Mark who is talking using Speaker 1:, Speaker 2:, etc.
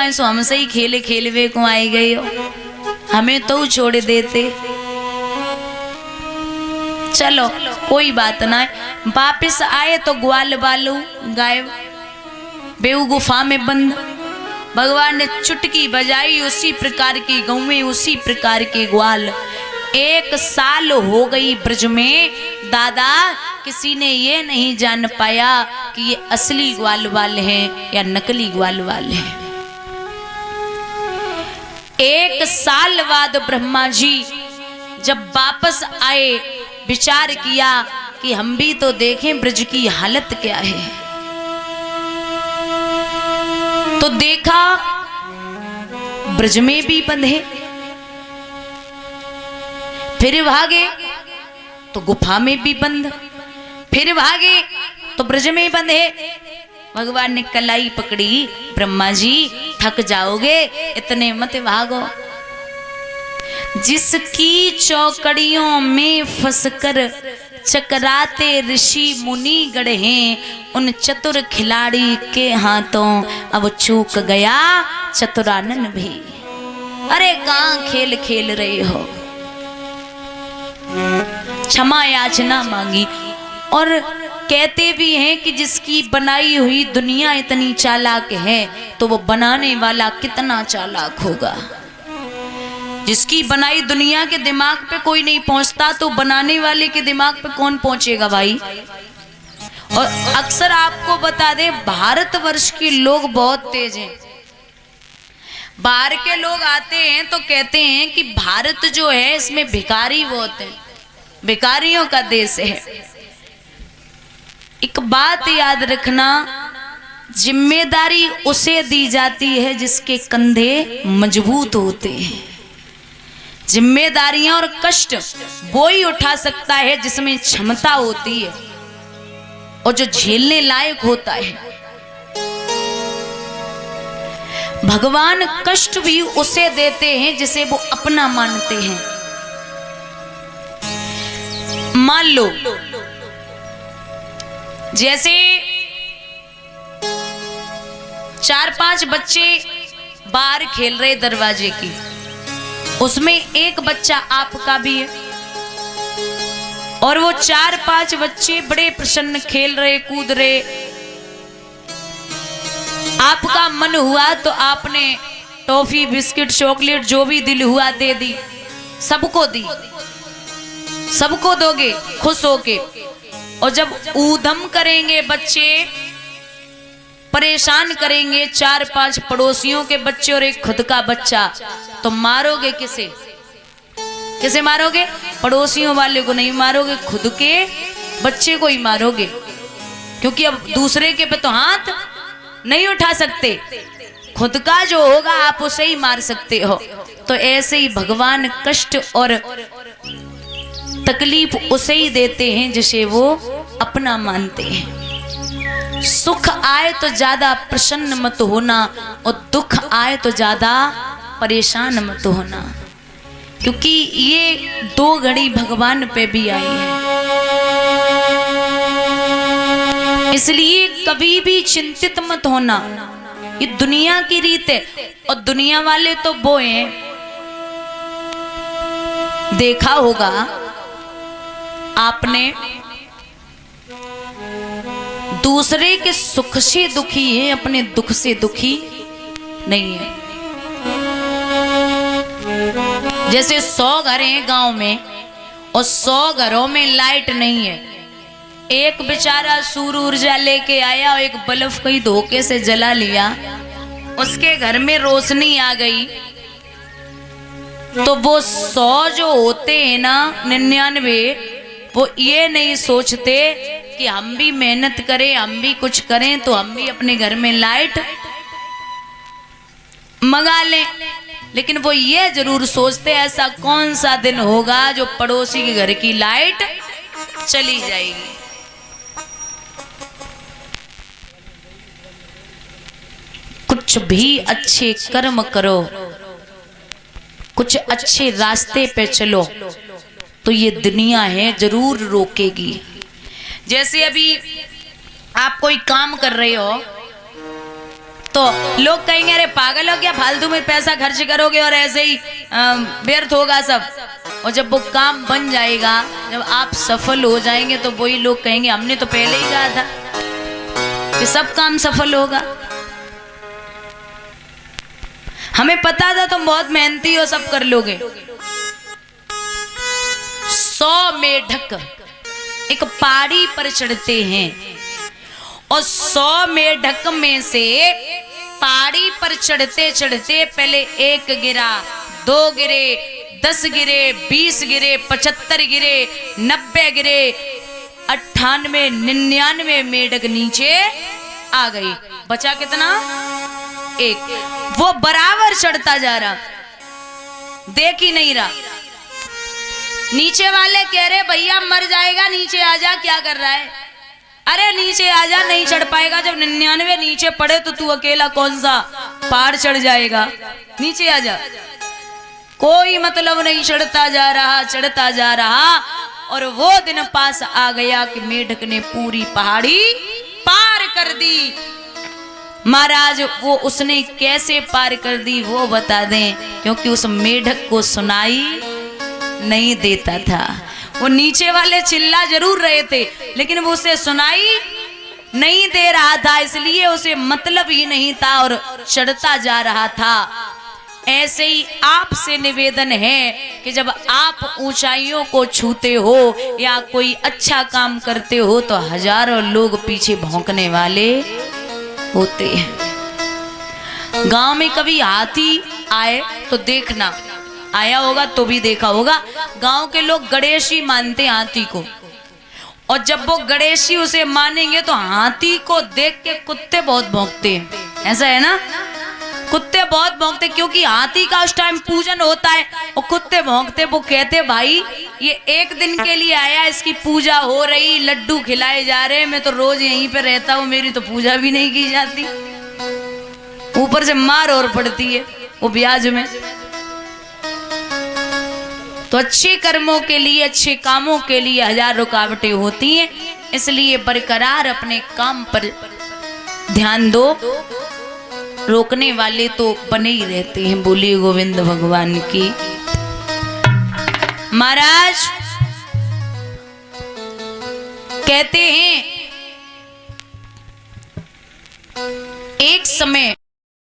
Speaker 1: काहे सो हमसे ही खेले खेलवे को आई गए हो, हमें तो छोड़ देते। चलो कोई बात ना, वापिस आए तो ग्वाल बालू गायब, बेऊ गुफा में बंद। भगवान ने चुटकी बजाई, उसी प्रकार की गौवें, उसी प्रकार के ग्वाल। 1 साल हो गई ब्रज में दादा, किसी ने ये नहीं जान पाया कि ये असली ग्वाल वाल हैं या नकली ग्वाल वाल हैं। 1 साल बाद ब्रह्मा जी जब वापस आए, विचार किया कि हम भी तो देखें ब्रज की हालत क्या है। तो देखा ब्रज में भी बंधे, फिर भागे तो गुफा में भी बंद, फिर भागे तो ब्रज में बंधे। भगवान ने कलाई पकड़ी, ब्रह्मा जी थक जाओगे, इतने मत भागो। जिसकी चौकड़ियों में फंसकर चकराते ऋषि मुनि गढ़े हैं, उन चतुर खिलाड़ी के हाथों अब चूक गया चतुरानन भी। अरे कहाँ खेल खेल रहे हो, क्षमा याचना मांगी। और कहते भी हैं कि जिसकी बनाई हुई दुनिया इतनी चालाक है तो वो बनाने वाला कितना चालाक होगा। जिसकी बनाई दुनिया के दिमाग पे कोई नहीं पहुंचता तो बनाने वाले के दिमाग पे कौन पहुंचेगा भाई। और अक्सर आपको बता दे, भारतवर्ष के लोग बहुत तेज हैं। बाहर के लोग आते हैं तो कहते हैं कि भारत जो है इसमें भिखारी बहुत है, भिखारियों का देश है। एक बात याद रखना, जिम्मेदारी उसे दी जाती है जिसके कंधे मजबूत होते हैं। जिम्मेदारियां और कष्ट वो ही उठा सकता है जिसमें क्षमता होती है और जो झेलने लायक होता है। भगवान कष्ट भी उसे देते हैं जिसे वो अपना मानते हैं। मान लो जैसे 4-5 बच्चे बाहर खेल रहे दरवाजे की, उसमें एक बच्चा आपका भी है और वो 4-5 बच्चे बड़े प्रसन्न खेल रहे कूद रहे। आपका मन हुआ तो आपने टॉफी बिस्किट चॉकलेट जो भी दिल हुआ दे दी, सबको दी, सबको दोगे खुश होके। और जब ऊधम करेंगे बच्चे, परेशान करेंगे 4-5 पड़ोसियों के बच्चे और एक खुद का बच्चा, तो मारोगे किसे? किसे मारोगे? पड़ोसियों वाले को नहीं मारोगे, खुद के बच्चे को ही मारोगे, क्योंकि अब दूसरे के पे तो हाथ नहीं उठा सकते। खुद का जो होगा आप उसे ही मार सकते हो। तो ऐसे ही भगवान कष्ट और तकलीफ उसे ही देते हैं जिसे वो अपना मानते हैं। सुख आए तो ज्यादा प्रसन्न मत होना और दुख आए तो ज्यादा परेशान मत होना, क्योंकि ये 2 घड़ी भगवान पे भी आई है। इसलिए कभी भी चिंतित मत होना, ये दुनिया की रीत है। और दुनिया वाले तो वो हैं, देखा होगा आपने, दूसरे के सुख से दुखी है, अपने दुख से दुखी नहीं है। जैसे 100 घर हैं गांव में और 100 घरों में लाइट नहीं है। एक बेचारा सूर्य ऊर्जा लेके आया और एक बल्ब कहीं धोखे से जला लिया, उसके घर में रोशनी आ गई। तो वो 100 जो होते हैं ना, 99, वो ये नहीं सोचते कि हम भी मेहनत करें, हम भी कुछ करें तो हम भी अपने घर में लाइट मंगा लें। लेकिन वो ये जरूर सोचते ऐसा कौन सा दिन होगा जो पड़ोसी के घर की लाइट चली जाएगी। कुछ भी अच्छे कर्म करो, कुछ अच्छे रास्ते पे चलो तो ये दुनिया है जरूर रोकेगी। जैसे अभी आप कोई काम कर रहे हो, तो लोग कहेंगे अरे पागल हो क्या, फालतू में पैसा खर्च करोगे और ऐसे ही व्यर्थ होगा सब। और जब वो काम बन जाएगा, जब आप सफल हो जाएंगे, तो वही लोग कहेंगे हमने तो पहले ही कहा था कि सब काम सफल होगा। हमें पता था तुम बहुत मेहनती हो, सब कर लोगे। 100 मेढक एक पहाड़ी पर चढ़ते हैं और 100 मेढक में से पहाड़ी पर चढ़ते चढ़ते पहले 1 गिरा, 2 गिरे, 10 गिरे, 20 गिरे, 75 गिरे, 90 गिरे, 98, 99 मेढक नीचे आ गई। बचा कितना? 1। वो बराबर चढ़ता जा रहा, देख ही नहीं रहा। नीचे वाले कह रहे भैया मर जाएगा, नीचे आजा, क्या कर रहा है? अरे नीचे आजा, नहीं चढ़ पाएगा। जब 99 नीचे पड़े तो तू अकेला कौन सा पहाड़ चढ़ जाएगा, नीचे आजा। कोई मतलब नहीं, चढ़ता जा रहा, चढ़ता जा रहा। और वो दिन पास आ गया कि मेढक ने पूरी पहाड़ी पार कर दी। महाराज वो उसने कैसे पार कर दी वो बता दें, क्योंकि उस मेढक को सुनाई नहीं देता था। वो नीचे वाले चिल्ला जरूर रहे थे, लेकिन वो उसे सुनाई नहीं दे रहा था, इसलिए उसे मतलब ही नहीं था और चढ़ता जा रहा था। ऐसे ही आपसे निवेदन है कि जब आप ऊंचाइयों को छूते हो या कोई अच्छा काम करते हो तो हजारों लोग पीछे भौंकने वाले होते हैं। गांव में कभी हाथी आए तो देखना, आया होगा तो भी देखा होगा। गांव के लोग गणेश जी मानते हाथी को, और जब वो गणेश जी उसे मानेंगे तो हाथी को देख के कुत्ते बहुत भौंकते हैं। ऐसा है ना, कुत्ते बहुत भौंकते, क्योंकि हाथी का उस टाइम पूजन होता है और कुत्ते भौंकते। वो कहते भाई ये 1 दिन के लिए आया, इसकी पूजा हो रही, लड्डू खिलाए जा रहे हैं, मैं तो रोज यहीं पे रहता हूँ, मेरी तो पूजा भी नहीं की जाती, ऊपर से मार और पड़ती है वो ब्याज में। तो अच्छे कर्मों के लिए, अच्छे कामों के लिए 1000 रुकावटें होती हैं, इसलिए बरकरार अपने काम पर ध्यान दो। रोकने वाले तो बने ही रहते हैं। बोलिए गोविंद भगवान की। महाराज कहते हैं एक समय